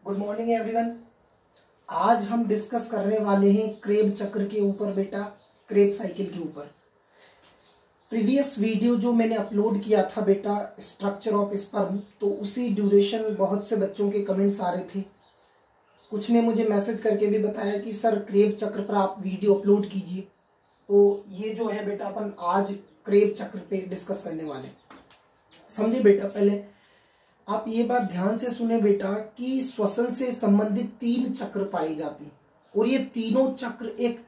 Good morning everyone. आज हम discuss करने वाले हैं क्रेब चक्र के ऊपर बेटा, क्रेब साइकिल के ऊपर। प्रीवियस वीडियो जो मैंने अपलोड किया था बेटा, स्ट्रक्चर ऑफ स्पर्म, तो उसी ड्यूरेशन बहुत से बच्चों के कमेंट्स आ रहे थे। कुछ ने मुझे मैसेज करके भी बताया कि सर क्रेब चक्र पर आप वीडियो अपलोड कीजिए। तो ये जो है बेटा, अपन आज क्रेब चक्र पे डिस्कस करने वाले। समझे बेटा, पहले आप ये बात ध्यान से सुने बेटा कि श्वसन से संबंधित 3 चक्र पाए जाते हैं और ये तीनों चक्र एक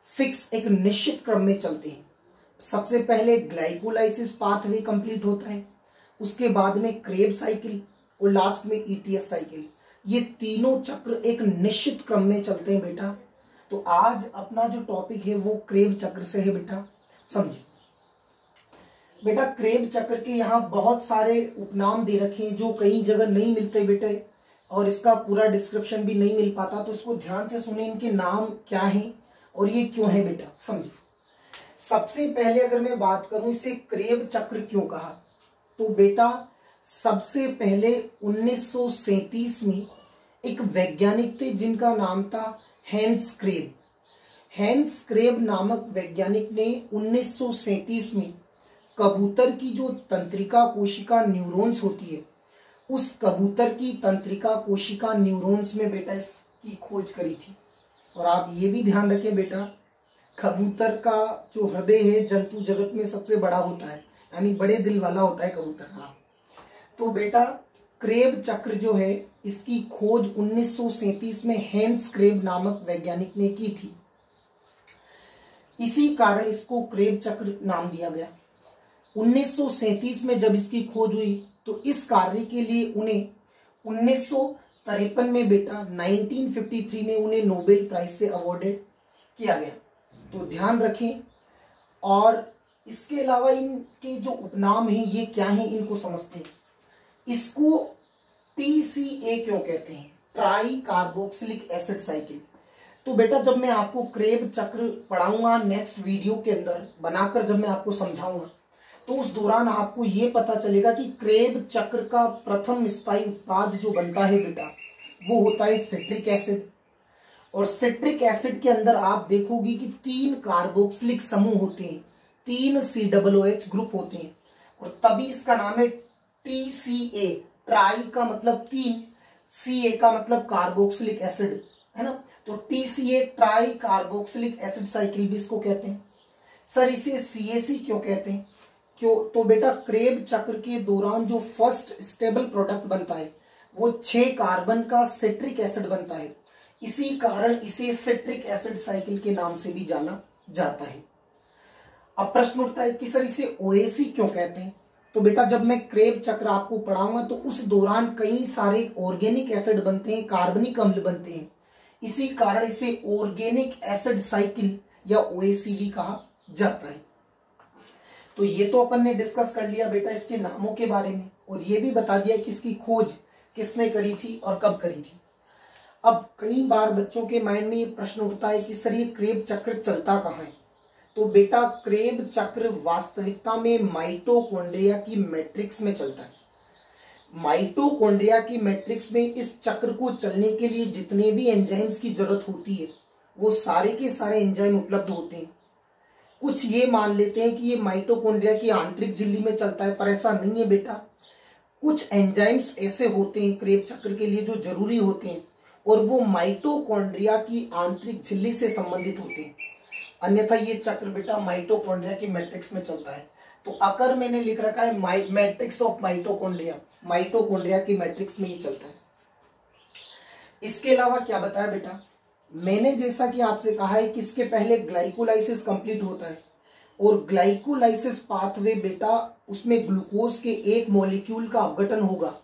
फिक्स, एक निश्चित क्रम में चलते हैं। सबसे पहले ग्लाइकोलाइसिस पाथवे कंप्लीट होता है, उसके बाद में क्रेब साइकिल और लास्ट में ईटीएस साइकिल। ये तीनों चक्र एक निश्चित क्रम में चलते हैं बेटा। तो आज अपना जो टॉपिक है वो क्रेब चक्र से है बेटा। समझे बेटा, क्रेब चक्र के यहाँ बहुत सारे उपनाम दे रखे हैं जो कई जगह नहीं मिलते बेटे, और इसका पूरा डिस्क्रिप्शन भी नहीं मिल पाता। तो इसको ध्यान से सुने, इनके नाम क्या हैं और ये क्यों है बेटा, समझिए। सबसे पहले अगर मैं बात करूं इसे क्रेब चक्र क्यों कहा, तो बेटा सबसे पहले 1937 में एक वैज्ञानिक थे जिनका नाम था हैंस क्रेब। हैंस क्रेब नामक वैज्ञानिक ने 1937 में कबूतर की जो तंत्रिका कोशिका न्यूरॉन्स होती है, उस कबूतर की तंत्रिका कोशिका न्यूरॉन्स में बेटा इसकी खोज करी थी। और आप ये भी ध्यान रखें बेटा, कबूतर का जो हृदय है जंतु जगत में सबसे बड़ा होता है, यानी बड़े दिल वाला होता है कबूतर। हाँ, तो बेटा क्रेब चक्र जो है इसकी खोज 1937 में हैंस क्रेब नामक वैज्ञानिक ने की थी। इसी कारण इसको क्रेब चक्र नाम दिया गया। 1937 में जब इसकी खोज हुई तो इस कार्य के लिए उन्हें 1953 में बेटा 1953 में उन्हें नोबेल प्राइज से अवॉर्डेड किया गया। तो ध्यान रखें। और इसके अलावा इनके जो उपनाम हैं ये क्या हैं, इनको समझते हैं। इसको TCA क्यों कहते हैं, ट्राई कार्बोक्सिलिक एसिड साइकिल। तो बेटा जब मैं आपको क्रेब चक्र पढ़ाऊंगा नेक्स्ट वीडियो के अंदर बनाकर, जब मैं आपको समझाऊंगा तो उस दौरान आपको ये पता चलेगा कि क्रेब चक्र का प्रथम स्थायी उत्पाद जो बनता है बेटा वो होता है सिट्रिक एसिड। और सिट्रिक एसिड के अंदर आप देखोगे कि 3 कार्बोक्सिलिक समूह होते हैं, 3 COOH ग्रुप होते हैं, और तभी इसका नाम है TCA। ट्राई का मतलब 3, CA का मतलब कार्बोक्सिलिक एसिड, है ना। तो TCA try carboxylic acid cycle भी इसको कहते हैं। सर इसे CAC क्यों कहते हैं, क्यों, तो बेटा क्रेब चक्र के दौरान जो फर्स्ट स्टेबल प्रोडक्ट बनता है वो 6 कार्बन का सिट्रिक एसिड बनता है। इसी कारण इसे सिट्रिक एसिड साइकिल के नाम से भी जाना जाता है। अब प्रश्न उठता है कि सर इसे OAC क्यों कहते हैं। तो बेटा जब मैं क्रेब चक्र आपको पढ़ाऊंगा तो उस दौरान कई सारे ऑर्गेनिक एसिड बनते हैं, कार्बनिक अम्ल बनते हैं, इसी कारण इसे ऑर्गेनिक एसिड साइकिल या OAC भी कहा जाता है। तो ये तो अपन ने डिस्कस कर लिया बेटा इसके नामों के बारे में, और ये भी बता दिया कि इसकी खोज किसने करी थी और कब करी थी। अब कई बार बच्चों के माइंड में ये प्रश्न उठता है कि सर ये क्रेब चक्र चलता कहाँ है। तो बेटा क्रेब चक्र वास्तविकता में माइटोकॉन्ड्रिया की मैट्रिक्स में चलता है। माइटोकॉन्ड्रिया की मैट्रिक्स में इस चक्र को चलने के लिए जितने भी एंजाइम्स की जरूरत होती है वो सारे के सारे एंजाइम उपलब्ध होते हैं। कुछ ये मान लेते हैं कि ये माइटोकॉन्ड्रिया की आंतरिक झिल्ली में चलता है, पर ऐसा नहीं है बेटा। कुछ एंजाइम्स ऐसे होते हैं क्रेब चक्र के लिए जो जरूरी होते हैं, और वो माइटोकॉन्ड्रिया की आंतरिक झिल्ली से संबंधित होते हैं, अन्यथा ये चक्र बेटा माइटोकॉन्ड्रिया की मैट्रिक्स में चलता है। तो अगर मैंने लिख रखा है मैट्रिक्स ऑफ माइटोकॉन्ड्रिया, माइटोकॉन्ड्रिया की मैट्रिक्स में ये चलता है। इसके अलावा क्या बताया बेटा, मैंने जैसा कि आपसे कहा है कि इसके पहले ग्लाइकोलाइसिस कंप्लीट होता है, और ग्लाइकोलाइसिस पाथवे बेटा उसमें ग्लूकोज के एक मॉलिक्यूल का अपघटन होगा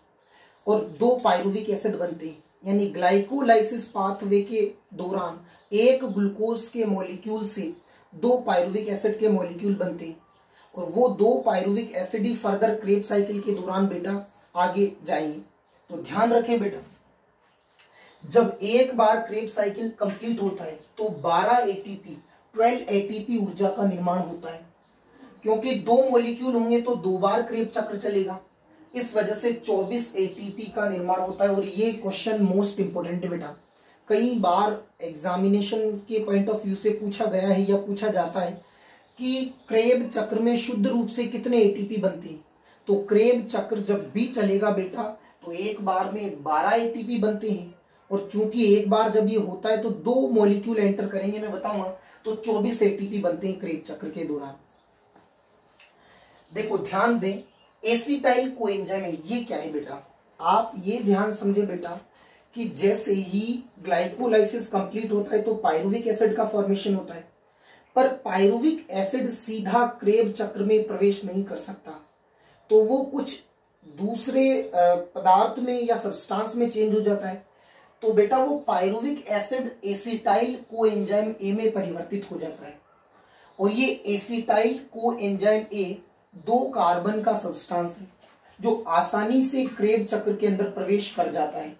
और 2 पायरुविक एसिड बनते हैं। यानी ग्लाइकोलाइसिस पाथवे के दौरान एक ग्लूकोज के मॉलिक्यूल से 2 पायरुविक एसिड के मॉलिक्यूल बनते हैं, और वो 2 पायरुविक एसिड ही फर्दर क्रेब साइकिल के दौरान बेटा आगे जाएंगे। तो ध्यान रखें बेटा, जब एक बार क्रेब साइकिल कंप्लीट होता है तो 12 ATP ऊर्जा का निर्माण होता है, क्योंकि 2 मॉलिक्यूल होंगे तो 2 बार क्रेब चक्र चलेगा। इस वजह से 24 एटीपी का निर्माण होता है। और ये क्वेश्चन मोस्ट इंपोर्टेंट है बेटा, कई बार एग्जामिनेशन के पॉइंट ऑफ व्यू से पूछा गया है या पूछा जाता है कि क्रेब चक्र में शुद्ध रूप से कितने एटीपी बनते हैं। तो क्रेब चक्र जब भी चलेगा बेटा तो एक बार में 12 एटीपी बनते हैं, और चूंकि एक बार जब ये होता है तो 2 मॉलिक्यूल एंटर करेंगे, मैं बताऊंगा, तो 24 एटीपी बनते हैं क्रेब चक्र के दौरान। देखो ध्यान दें, एसिटाइल कोएंजाइम ये क्या है बेटा, आप ये ध्यान समझे बेटा कि जैसे ही ग्लाइकोलाइसिस कंप्लीट होता है तो पायरुविक एसिड का फॉर्मेशन होता है, पर पायरुविक एसिड सीधा क्रेब चक्र में प्रवेश नहीं कर सकता, तो वो कुछ दूसरे पदार्थ में या सब्सटेंस में चेंज हो जाता है। तो बेटा वो पायरुविक एसिड एसिटाइल कोएंजाइम ए में परिवर्तित हो जाता है, और ये एसिटाइल कोएंजाइम ए 2 कार्बन का सब्सटेंस है जो आसानी से क्रेब चक्र के अंदर प्रवेश कर जाता है।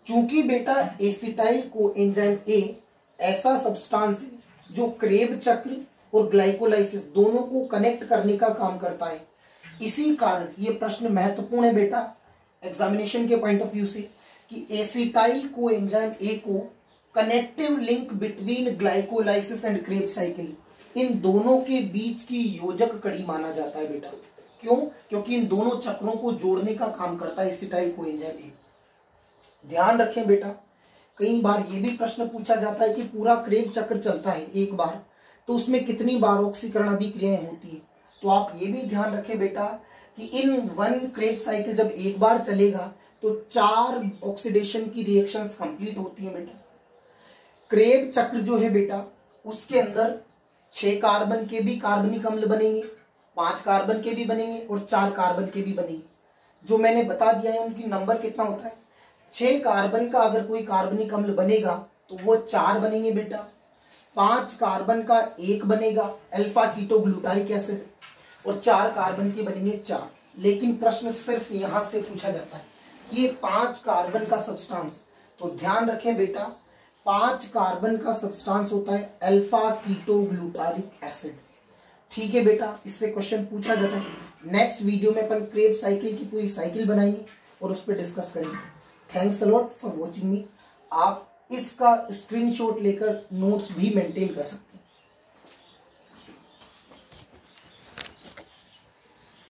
चूंकि बेटा एसिटाइल कोएंजाइम ए ऐसा सब्सटेंस है जो क्रेब चक्र और ग्लाइकोलाइसिस दोनों को कनेक्ट करने का काम करता है, इसी कारण ये प्रश्न महत्वपूर्ण है बेटा एग्जामिनेशन के पॉइंट ऑफ व्यू से कि एसिटाइल कोएंजाइम ए को connective link between glycolysis and Kreb cycle, इन दोनों के बीच की योजक कड़ी माना जाता है बेटा। क्यों? क्योंकि इन दोनों चक्रों को जोड़ने का काम करता है एसिटाइल कोएंजाइम ए। ध्यान रखें बेटा, कई बार ये भी प्रश्न पूछा जाता है कि पूरा क्रेब चक्र चलता है एक बार, तो उसमें कितनी बार ऑक्सीकरण अभिक्रियाएं होती है। तो आप ये भी ध्यान रखें बेटा कि इन 1 क्रेब साइकिल जब एक बार चलेगा तो 4 ऑक्सीडेशन की रिएक्शंस कंप्लीट होती हैं बेटा। क्रेब चक्र जो है बेटा उसके अंदर 6 कार्बन के भी कार्बनिक अम्ल बनेंगे, 5 कार्बन के भी बनेंगे और 4 कार्बन के भी बनेंगे। जो मैंने बता दिया है उनकी नंबर कितना होता है, 6 कार्बन का अगर कोई कार्बनिक अम्ल बनेगा तो वो 4 बनेंगे बेटा, 5 कार्बन का 1 बनेगा अल्फा कीटो ग्लूटारिक एसिड, और 4 कार्बन के बनेंगे 4। लेकिन प्रश्न सिर्फ यहां से पूछा जाता है कि ये 5 कार्बन का सब्सटेंस, तो ध्यान रखें बेटा 5 कार्बन का सब्सटेंस होता है अल्फा कीटो ग्लूटारिक एसिड। ठीक है बेटा, इससे क्वेश्चन पूछा जाता है। नेक्स्ट वीडियो में अपन क्रेब साइकिल की पूरी साइकिल बनाएंगे और उस पर डिस्कस करेंगे। Thanks a lot for watching मी। आप इसका स्क्रीनशॉट लेकर नोट्स भी मेंटेन कर सकते हैं।